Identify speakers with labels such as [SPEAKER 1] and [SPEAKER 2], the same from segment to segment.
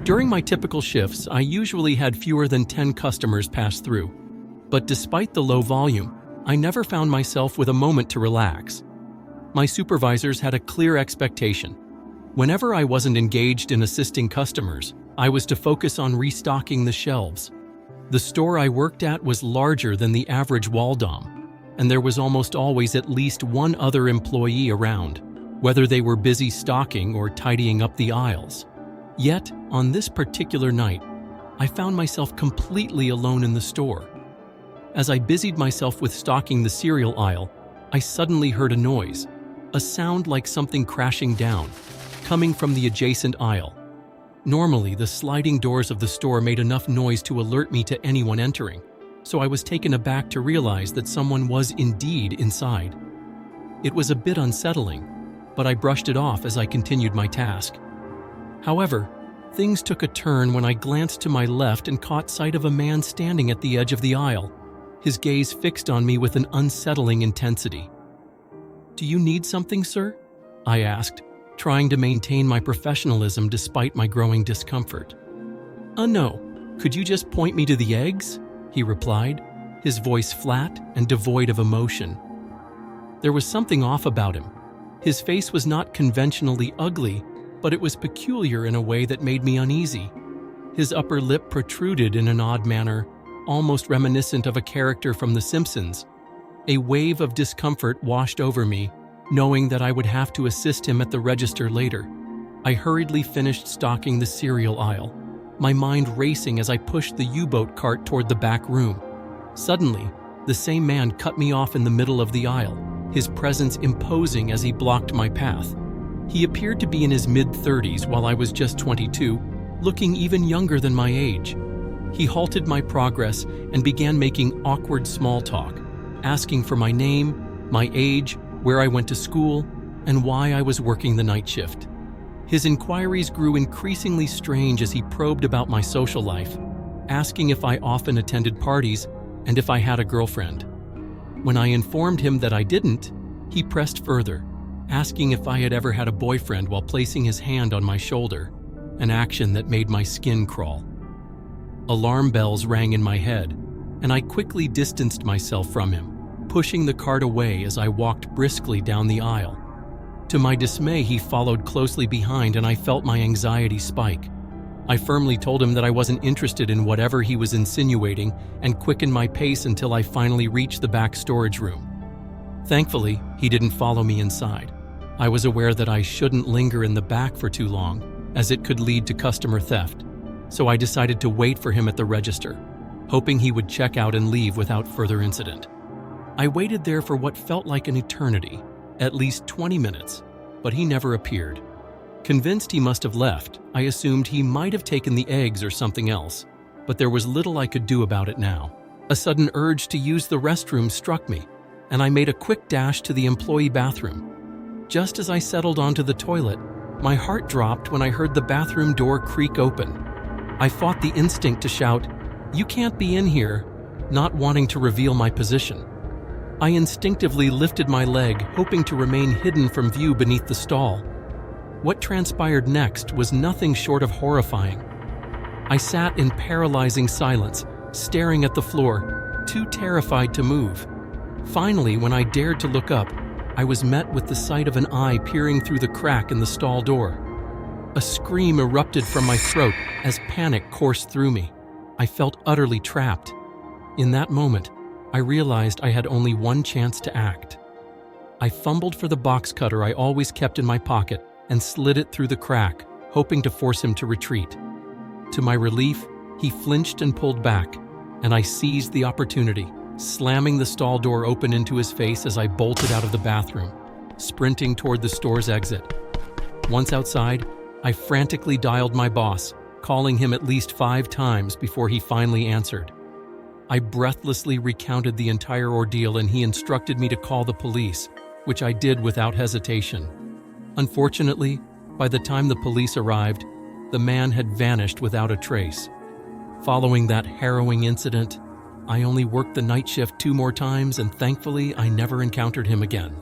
[SPEAKER 1] During my typical shifts, I usually had fewer than 10 customers pass through. But despite the low volume, I never found myself with a moment to relax. My supervisors had a clear expectation. Whenever I wasn't engaged in assisting customers, I was to focus on restocking the shelves. The store I worked at was larger than the average Waldom, and there was almost always at least one other employee around, whether they were busy stocking or tidying up the aisles. Yet, on this particular night, I found myself completely alone in the store. As I busied myself with stocking the cereal aisle, I suddenly heard a noise, a sound like something crashing down, coming from the adjacent aisle. Normally, the sliding doors of the store made enough noise to alert me to anyone entering, so I was taken aback to realize that someone was indeed inside. It was a bit unsettling, but I brushed it off as I continued my task. However, things took a turn when I glanced to my left and caught sight of a man standing at the edge of the aisle, his gaze fixed on me with an unsettling intensity. "Do you need something, sir?" I asked, trying to maintain my professionalism despite my growing discomfort. No. Could you just point me to the eggs?" he replied, his voice flat and devoid of emotion. There was something off about him. His face was not conventionally ugly, but it was peculiar in a way that made me uneasy. His upper lip protruded in an odd manner, almost reminiscent of a character from The Simpsons. A wave of discomfort washed over me, knowing that I would have to assist him at the register later. I hurriedly finished stocking the cereal aisle, my mind racing as I pushed the U-boat cart toward the back room. Suddenly, the same man cut me off in the middle of the aisle, his presence imposing as he blocked my path. He appeared to be in his mid-30s while I was just 22, looking even younger than my age. He halted my progress and began making awkward small talk, asking for my name, my age, where I went to school, and why I was working the night shift. His inquiries grew increasingly strange as he probed about my social life, asking if I often attended parties and if I had a girlfriend. When I informed him that I didn't, he pressed further, asking if I had ever had a boyfriend while placing his hand on my shoulder, an action that made my skin crawl. Alarm bells rang in my head, and I quickly distanced myself from him, pushing the cart away as I walked briskly down the aisle. To my dismay, he followed closely behind and I felt my anxiety spike. I firmly told him that I wasn't interested in whatever he was insinuating and quickened my pace until I finally reached the back storage room. Thankfully, he didn't follow me inside. I was aware that I shouldn't linger in the back for too long, as it could lead to customer theft, so I decided to wait for him at the register, hoping he would check out and leave without further incident. I waited there for what felt like an eternity, at least 20 minutes, but he never appeared. Convinced he must have left, I assumed he might have taken the eggs or something else, but there was little I could do about it now. A sudden urge to use the restroom struck me, and I made a quick dash to the employee bathroom. Just as I settled onto the toilet, my heart dropped when I heard the bathroom door creak open. I fought the instinct to shout, "You can't be in here," not wanting to reveal my position. I instinctively lifted my leg, hoping to remain hidden from view beneath the stall. What transpired next was nothing short of horrifying. I sat in paralyzing silence, staring at the floor, too terrified to move. Finally, when I dared to look up, I was met with the sight of an eye peering through the crack in the stall door. A scream erupted from my throat as panic coursed through me. I felt utterly trapped. In that moment, I realized I had only one chance to act. I fumbled for the box cutter I always kept in my pocket and slid it through the crack, hoping to force him to retreat. To my relief, he flinched and pulled back, and I seized the opportunity, slamming the stall door open into his face as I bolted out of the bathroom, sprinting toward the store's exit. Once outside, I frantically dialed my boss, calling him at least 5 times before he finally answered. I breathlessly recounted the entire ordeal and he instructed me to call the police, which I did without hesitation. Unfortunately, by the time the police arrived, the man had vanished without a trace. Following that harrowing incident, I only worked the night shift 2 more times and thankfully I never encountered him again.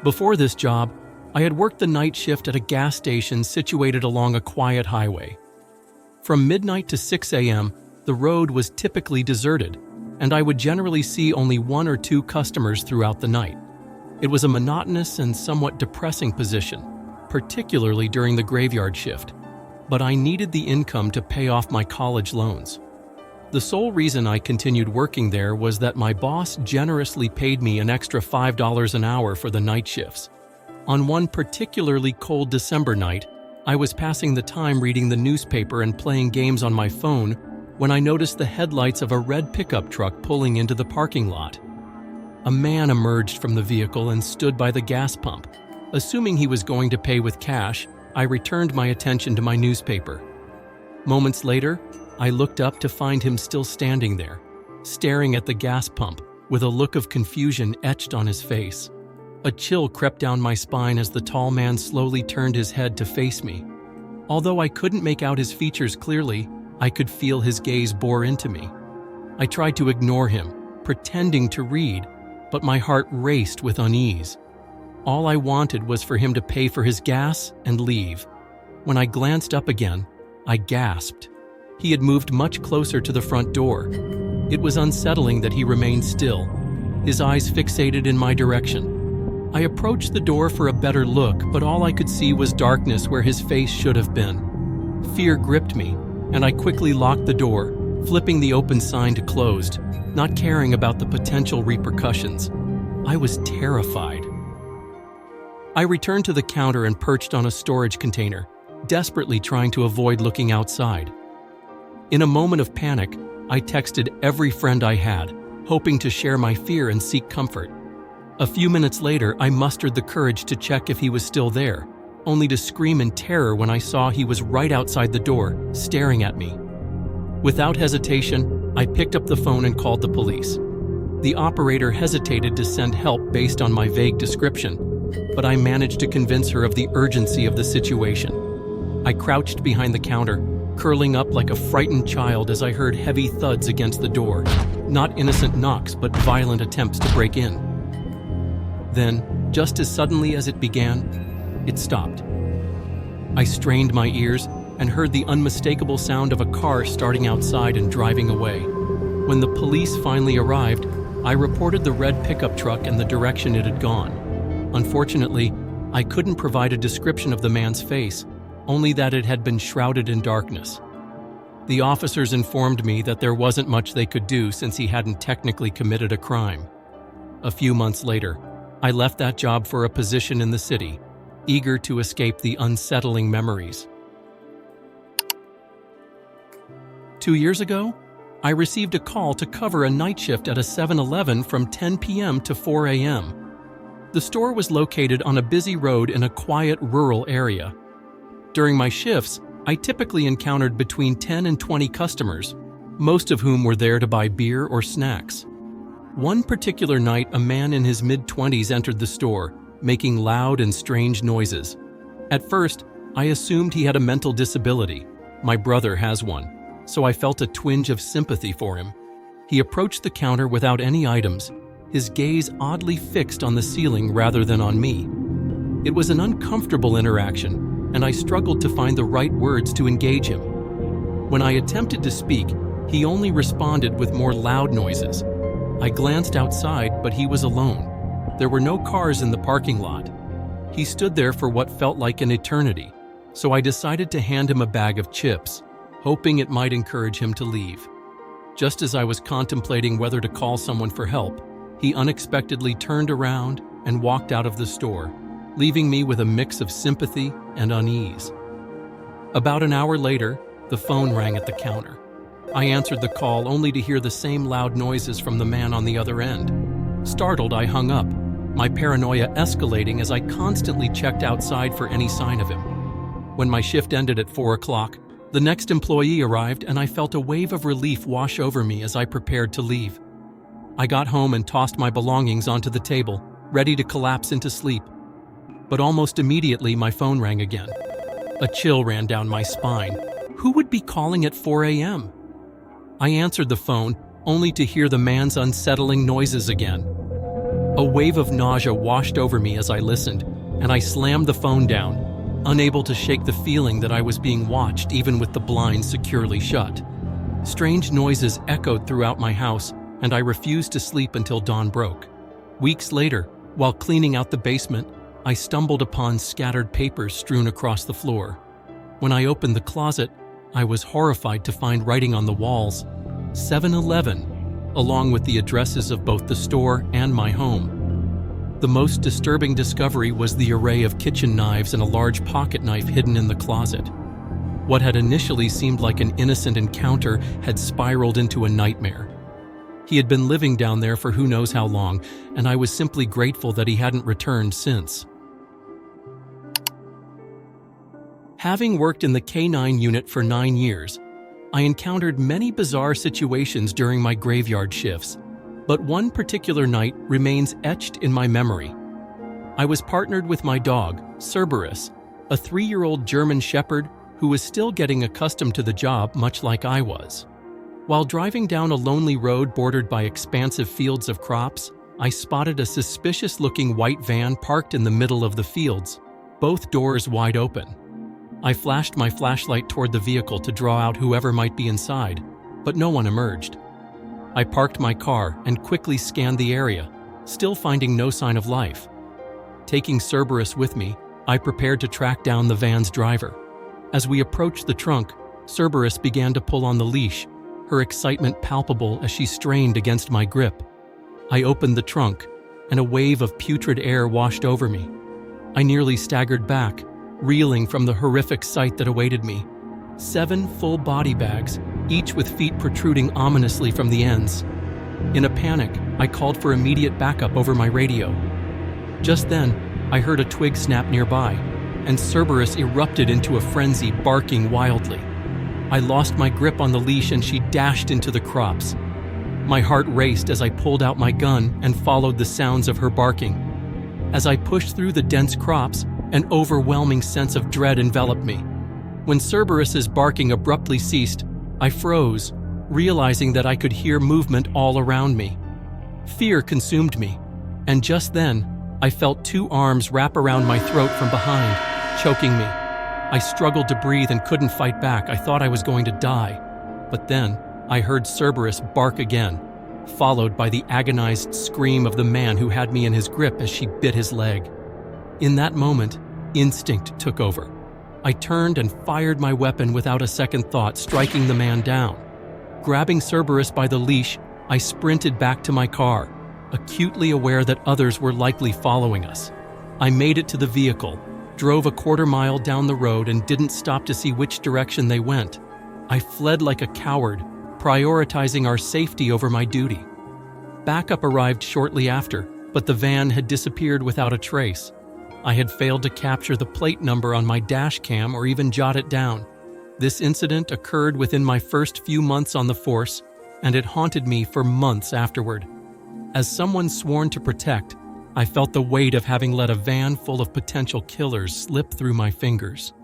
[SPEAKER 1] Before this job, I had worked the night shift at a gas station situated along a quiet highway. From midnight to 6 a.m., the road was typically deserted, and I would generally see only 1 or 2 customers throughout the night. It was a monotonous and somewhat depressing position, particularly during the graveyard shift, but I needed the income to pay off my college loans. The sole reason I continued working there was that my boss generously paid me an extra $5 an hour for the night shifts. On one particularly cold December night, I was passing the time reading the newspaper and playing games on my phone when I noticed the headlights of a red pickup truck pulling into the parking lot. A man emerged from the vehicle and stood by the gas pump. Assuming he was going to pay with cash, I returned my attention to my newspaper. Moments later, I looked up to find him still standing there, staring at the gas pump with a look of confusion etched on his face. A chill crept down my spine as the tall man slowly turned his head to face me. Although I couldn't make out his features clearly, I could feel his gaze bore into me. I tried to ignore him, pretending to read, but my heart raced with unease. All I wanted was for him to pay for his gas and leave. When I glanced up again, I gasped. He had moved much closer to the front door. It was unsettling that he remained still, his eyes fixated in my direction. I approached the door for a better look, but all I could see was darkness where his face should have been. Fear gripped me, and I quickly locked the door, flipping the open sign to closed, not caring about the potential repercussions. I was terrified. I returned to the counter and perched on a storage container, desperately trying to avoid looking outside. In a moment of panic, I texted every friend I had, hoping to share my fear and seek comfort. A few minutes later, I mustered the courage to check if he was still there, only to scream in terror when I saw he was right outside the door, staring at me. Without hesitation, I picked up the phone and called the police. The operator hesitated to send help based on my vague description, but I managed to convince her of the urgency of the situation. I crouched behind the counter, curling up like a frightened child as I heard heavy thuds against the door, not innocent knocks but violent attempts to break in. Then, just as suddenly as it began, it stopped. I strained my ears and heard the unmistakable sound of a car starting outside and driving away. When the police finally arrived, I reported the red pickup truck and the direction it had gone. Unfortunately, I couldn't provide a description of the man's face, only that it had been shrouded in darkness. The officers informed me that there wasn't much they could do since he hadn't technically committed a crime. A few months later, I left that job for a position in the city, eager to escape the unsettling memories. 2 years ago, I received a call to cover a night shift at a 7-Eleven from 10 p.m. to 4 a.m. The store was located on a busy road in a quiet rural area. During my shifts, I typically encountered between 10 and 20 customers, most of whom were there to buy beer or snacks. One particular night, a man in his mid-20s entered the store, making loud and strange noises. At first, I assumed he had a mental disability. My brother has one, so I felt a twinge of sympathy for him. He approached the counter without any items, his gaze oddly fixed on the ceiling rather than on me. It was an uncomfortable interaction, and I struggled to find the right words to engage him. When I attempted to speak, he only responded with more loud noises. I glanced outside, but he was alone. There were no cars in the parking lot. He stood there for what felt like an eternity, so I decided to hand him a bag of chips, hoping it might encourage him to leave. Just as I was contemplating whether to call someone for help, he unexpectedly turned around and walked out of the store, leaving me with a mix of sympathy and unease. About an hour later, the phone rang at the counter. I answered the call only to hear the same loud noises from the man on the other end. Startled, I hung up, my paranoia escalating as I constantly checked outside for any sign of him. When my shift ended at 4 o'clock, the next employee arrived and I felt a wave of relief wash over me as I prepared to leave. I got home and tossed my belongings onto the table, ready to collapse into sleep. But almost immediately my phone rang again. A chill ran down my spine. Who would be calling at 4 a.m.? I answered the phone, only to hear the man's unsettling noises again. A wave of nausea washed over me as I listened, and I slammed the phone down, unable to shake the feeling that I was being watched even with the blinds securely shut. Strange noises echoed throughout my house, and I refused to sleep until dawn broke. Weeks later, while cleaning out the basement, I stumbled upon scattered papers strewn across the floor. When I opened the closet, I was horrified to find writing on the walls, 7-Eleven, along with the addresses of both the store and my home. The most disturbing discovery was the array of kitchen knives and a large pocket knife hidden in the closet. What had initially seemed like an innocent encounter had spiraled into a nightmare. He had been living down there for who knows how long, and I was simply grateful that he hadn't returned since. Having worked in the K-9 unit for 9 years, I encountered many bizarre situations during my graveyard shifts, but one particular night remains etched in my memory. I was partnered with my dog, Cerberus, a 3-year-old German Shepherd who was still getting accustomed to the job much like I was. While driving down a lonely road bordered by expansive fields of crops, I spotted a suspicious-looking white van parked in the middle of the fields, both doors wide open. I flashed my flashlight toward the vehicle to draw out whoever might be inside, but no one emerged. I parked my car and quickly scanned the area, still finding no sign of life. Taking Cerberus with me, I prepared to track down the van's driver. As we approached the trunk, Cerberus began to pull on the leash, her excitement palpable as she strained against my grip. I opened the trunk, and a wave of putrid air washed over me. I nearly staggered back, reeling from the horrific sight that awaited me. 7 full body bags, each with feet protruding ominously from the ends. In a panic, I called for immediate backup over my radio. Just then, I heard a twig snap nearby, and Cerberus erupted into a frenzy, barking wildly. I lost my grip on the leash and she dashed into the crops. My heart raced as I pulled out my gun and followed the sounds of her barking. As I pushed through the dense crops, an overwhelming sense of dread enveloped me. When Cerberus's barking abruptly ceased, I froze, realizing that I could hear movement all around me. Fear consumed me, and just then, I felt 2 arms wrap around my throat from behind, choking me. I struggled to breathe and couldn't fight back. I thought I was going to die. But then, I heard Cerberus bark again, followed by the agonized scream of the man who had me in his grip as she bit his leg. In that moment, instinct took over. I turned and fired my weapon without a second thought, striking the man down. Grabbing Cerberus by the leash, I sprinted back to my car, acutely aware that others were likely following us. I made it to the vehicle, drove a 1/4 mile down the road and didn't stop to see which direction they went. I fled like a coward, prioritizing our safety over my duty. Backup arrived shortly after, but the van had disappeared without a trace. I had failed to capture the plate number on my dash cam or even jot it down. This incident occurred within my first few months on the force, and it haunted me for months afterward. As someone sworn to protect, I felt the weight of having let a van full of potential killers slip through my fingers.